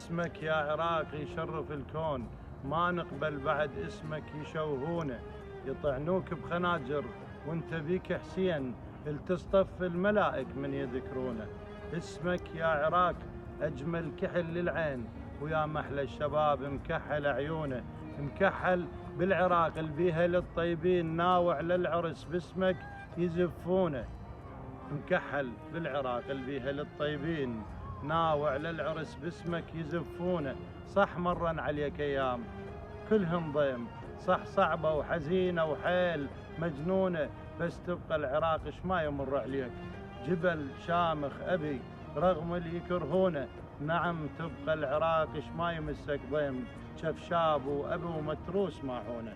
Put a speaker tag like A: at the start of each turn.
A: اسمك يا عراق يشرف الكون، ما نقبل بعد اسمك يشوهونه. يطعنوك بخناجر وانت بيك حسين، التصطف الملائك من يذكرونه. اسمك يا عراق أجمل كحل للعين، ويا محلى الشباب مكحل عيونه. مكحل بالعراق البيها للطيبين، ناوع للعرس باسمك يزفونه. مكحل بالعراق البيها للطيبين، ناوع للعرس باسمك يزفونه. صح مرن عليك ايام كلهم ضيم، صح صعبة وحزينة وحيل مجنونة، بس تبقى العراق اش ما يمر عليك جبل شامخ أبي رغم اللي يكرهونه. نعم تبقى العراق اش ما يمسك ضيم، شف شاب وأبي ومتروس ماحونه.